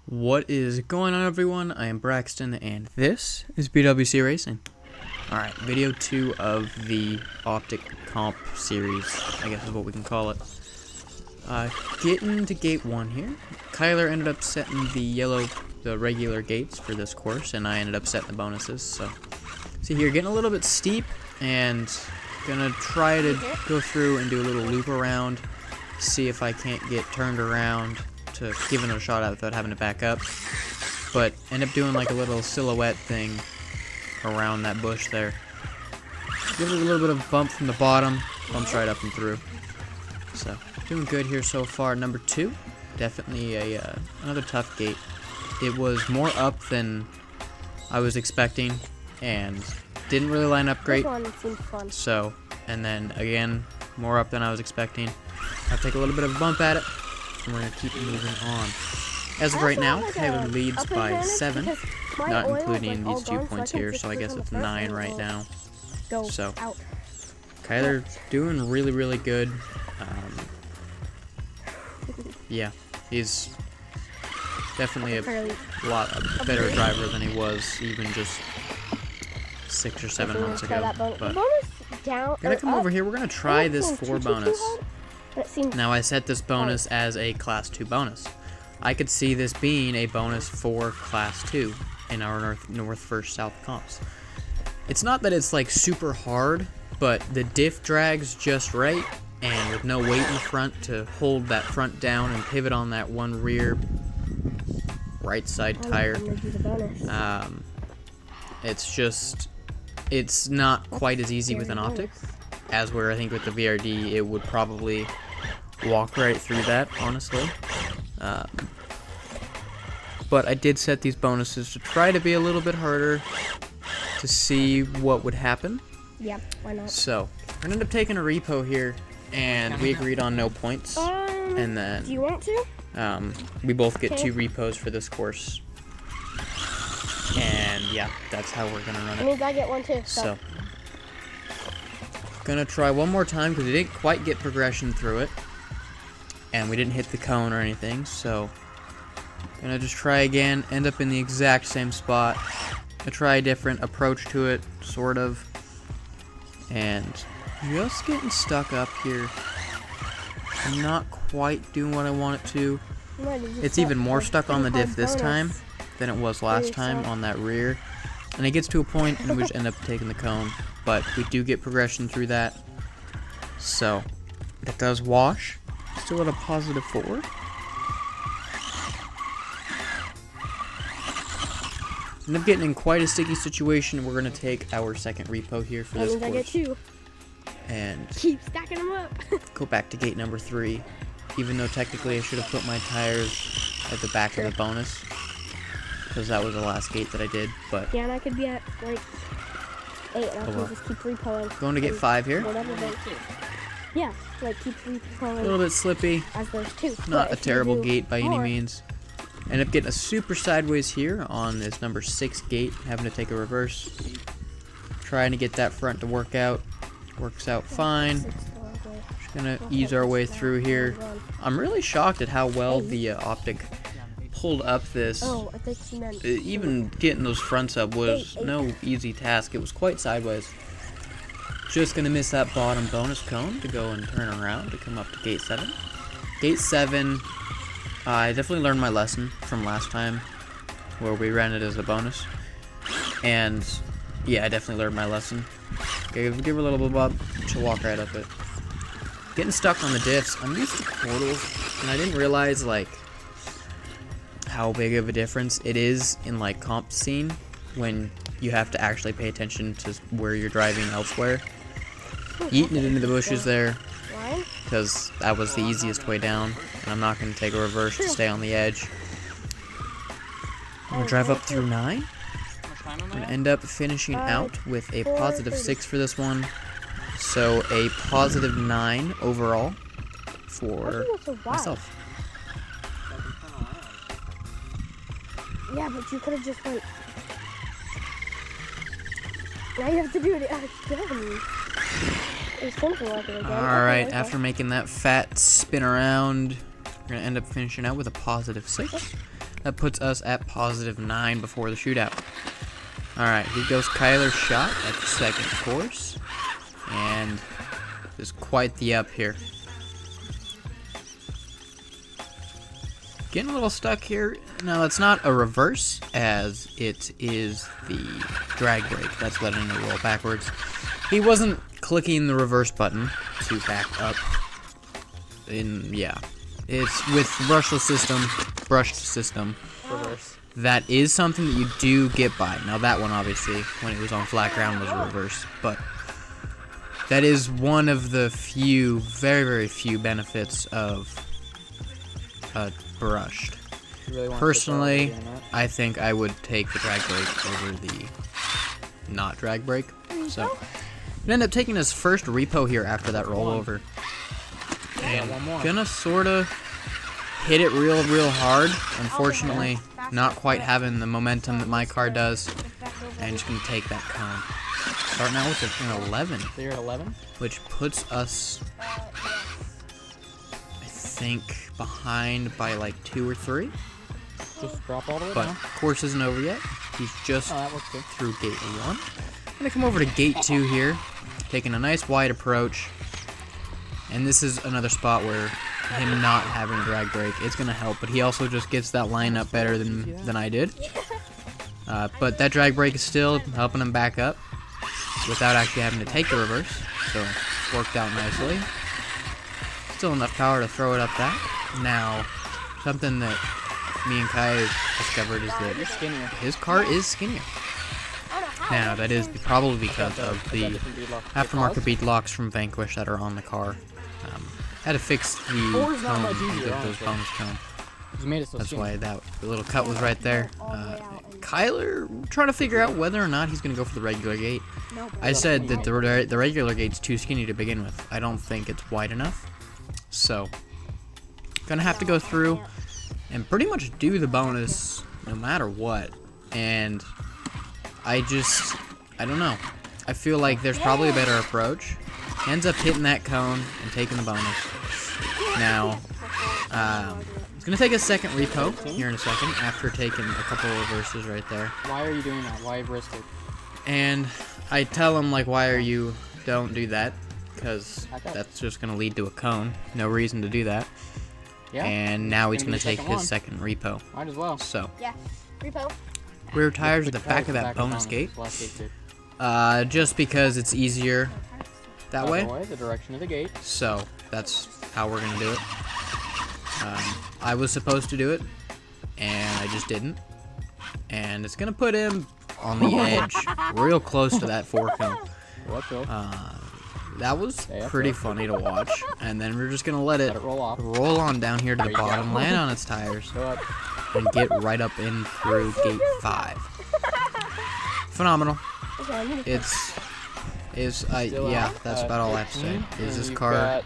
What is going on, everyone? I am Braxton and this is BWC Racing. Alright, video 2 of the Optic Comp series, I guess is what we can call it. Getting to gate 1 here. Kyler ended up setting the regular gates for this course, and I ended up setting the bonuses. So, see here, getting a little bit steep, and gonna try to go through and do a little loop around, see if I can't get turned around to give it a shot out without having to back up, but end up doing like a little silhouette thing around that bush there. Give it a little bit of bump from the bottom, bumps right up and through. So doing good here so far. Number 2, definitely another tough gate. It was more up than I was expecting and didn't really line up great. This one seemed fun. So, and then again, more up than I was expecting. I'll take a little bit of a bump at it. And we're going to keep moving on. As of right now, Kyler leads by 7, not including these 2 points here, so I guess it's 9 right now. So, Kyler doing really, really good. Yeah, he's definitely a lot better driver than he was even just 6 or 7 months ago. But gonna come over here. We're gonna try this 4 bonus. Now I set this bonus as a class 2 bonus. I could see this being a bonus for class 2 in our north first south comps. It's not that it's like super hard, but the diff drags just right, and with no weight in the front to hold that front down and pivot on that one rear right side tire. It's not quite as easy with an Optic as where I think with the VRD it would probably walk right through that, honestly. But I did set these bonuses to try to be a little bit harder to see what would happen. Yeah, why not? So, we're gonna end up taking a repo here, and we agreed on no points. And then, do you want to? We both get 2 repos for this course. And yeah, that's how we're gonna run it. That means I get 1 too. So, gonna try one more time because we didn't quite get progression through it, and we didn't hit the cone or anything. So, gonna just try again. End up in the exact same spot. Gonna try a different approach to it, sort of, and just getting stuck up here. I'm not quite doing what I want it to. It's even more stuck on the diff this time than it was last time on that rear. And it gets to a point and we just end up taking the cone. But we do get progression through that. So, it does wash. Still at a positive 4. End up getting in quite a sticky situation. We're going to take our second repo here for this course. I get 2. And keep stacking them up. Go back to gate number 3. Even though technically I should have put my tires at the back of the bonus, because that was the last gate that I did. But yeah, and I could be at like 8, and I can just keep repoing. Going to gate 5 here. Yeah, like keep repoing. A little bit slippy. As there's 2. Not a terrible gate by any means. End up getting a super sideways here on this number 6 gate, having to take a reverse. Trying to get that front to work out. Works out fine. Just gonna ease our way through here. I'm really shocked at how well the Optic pulled up this. Oh, I think she meant even getting those fronts up was no easy task. It was quite sideways. Just gonna miss that bottom bonus cone to go and turn around to come up to gate 7. Gate 7, I definitely learned my lesson from last time where we ran it as a bonus. And yeah, I definitely learned my lesson. Give her a little bit of bump, she'll walk right up it. Getting stuck on the diffs. I'm used to portals, and I didn't realize like how big of a difference it is in like comp scene when you have to actually pay attention to where you're driving elsewhere. Eating it into the bushes there, because that was the easiest way down, and I'm not going to take a reverse to stay on the edge. I'm going to drive up through 9. I'm going to end up finishing out with a positive 6 for this one. So a positive 9 overall for myself. Yeah, but you could have just like... Now you have to do it again. It's something like it again. Alright, after making that fat spin around, we're going to end up finishing out with a positive 6. That puts us at +9 before the shootout. Alright, here goes Kyler's shot at the second course. And there's quite the up here. Getting a little stuck here. Now, it's not a reverse, as it is the drag brake that's letting it roll backwards. He wasn't clicking the reverse button to back up. It's with brushed system. Reverse. That is something that you do get by. Now, that one, obviously, when it was on flat ground, was a reverse, but that is one of the few, very, very few benefits of brushed. Really Personally, I think I would take the drag brake over the not drag brake. So, we end up taking his first repo here after that rollover. And gonna sorta hit it real hard. Unfortunately, not quite having the momentum that my car does. And just gonna take that cone. Starting out with an 11. So you're at 11? Which puts us, I think, behind by like 2 or 3. Just drop all the way But down. course isn't over yet. He's just That looks good. through gate 1. I'm gonna come over to gate 2 here, taking a nice wide approach. And this is another spot where him not having a drag brake, it's gonna help. But he also just gets that line up better than I did. But that drag brake is still helping him back up without actually having to take the reverse. So it's worked out nicely. Still enough power to throw it up that. Now, something that me and Kai discovered is that You're skinnier. his car is skinnier. Now, that is probably because of the aftermarket bead locks from Vanquish that are on the car. Had to fix the Four's not much cone, easier, those honestly. bonus cone. He's made it so That's skinny. why the little cut was right there. Kyler trying to figure out whether or not he's going to go for the regular gate. I said that the regular gate's too skinny to begin with. I don't think it's wide enough. So, gonna have to go through and pretty much do the bonus no matter what. And I don't know. I feel like there's probably a better approach. Ends up hitting that cone and taking the bonus. Now, he's gonna take a second repo here in a second after taking a couple of reverses right there. Why are you doing that? Why risk it? And I tell him, like, why are you, don't do that, because that's just gonna lead to a cone. No reason to do that. Yeah. And now he's Gonna gonna be the take second his one. second repo. Might as well. So, Yeah. Repo. rear tires at the back of that bonus gate. Last gate too. Just because it's easier that Other way. the direction of the gate. So that's how we're gonna do it. I was supposed to do it, and I just didn't. And it's gonna put him on the edge, real close to that 4 cone. Let's go. That was pretty funny to watch. And then we're just gonna let it roll off. roll on down here to the There you go. bottom, land on its tires, Go up. and get right up in through gate 5. Phenomenal. Still Yeah, out, that's about all I have to say. 13, Is and this you've car? got-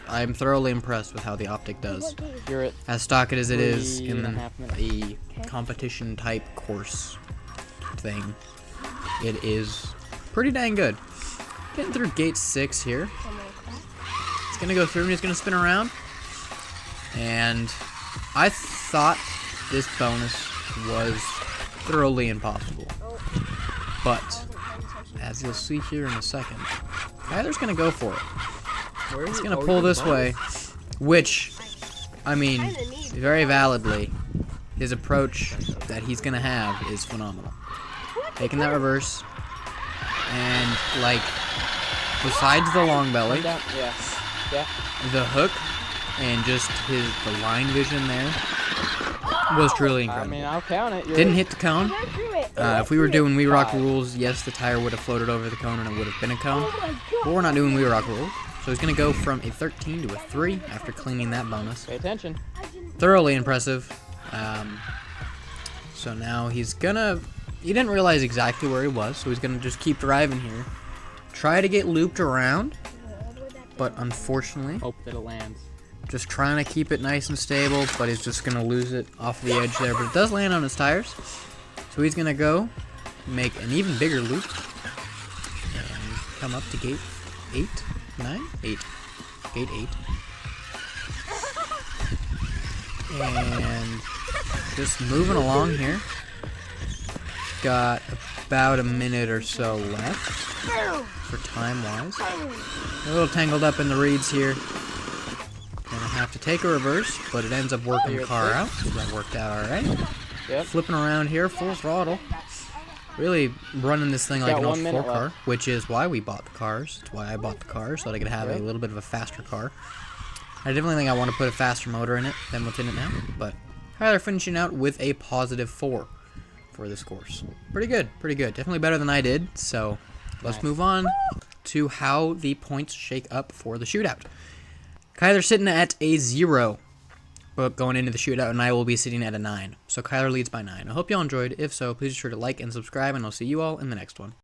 I'm thoroughly impressed with how the optic does. You're at As stock as it is 3 in and a half minutes. a competition type course thing, it is pretty dang good. Getting through gate 6 here. It's gonna go through and he's gonna spin around. And I thought this bonus was thoroughly impossible. But as you'll see here in a second, Tyler's gonna go for it. He's gonna pull this way, which, I mean, very validly, his approach that he's gonna have is phenomenal. Taking that reverse, and like, besides the long belly, Yeah. Yeah. the hook, and just the line vision there was truly I incredible. mean, I'll count it. Didn't hit the cone. If we were doing We Rock 5. rules, yes, the tire would have floated over the cone and it would have been a cone. Oh my But god. we're not doing We Rock rules. So he's going to go from a 13 to a 3 after cleaning that bonus. Pay attention. Thoroughly impressive. So now he's going to... He didn't realize exactly where he was, so he's going to just keep driving here. Try to get looped around, but unfortunately, Hope that it lands. just trying to keep it nice and stable, but he's just going to lose it off the edge there. But it does land on his tires. So he's going to go make an even bigger loop and come up to gate 8, 9, 8, gate 8. And Just moving along here. Got about a minute or so left for time-wise. A little tangled up in the reeds here. Gonna have to take a reverse, but it ends up working the car out. So that worked out alright. Yep. Flipping around here, full throttle. Really running this thing like an old 4 car, which is why we bought the cars. It's why I bought the car, so that I could have a little bit of a faster car. I definitely think I want to put a faster motor in it than what's in it now, but Kyler finishing out with a positive 4 for this course. Pretty good, pretty good. Definitely better than I did, so let's move on to how the points shake up for the shootout. Kyler's sitting at a 0. But going into the shootout, and I will be sitting at a 9. So Kyler leads by 9. I hope y'all enjoyed. If so, please be sure to like and subscribe, and I'll see you all in the next one.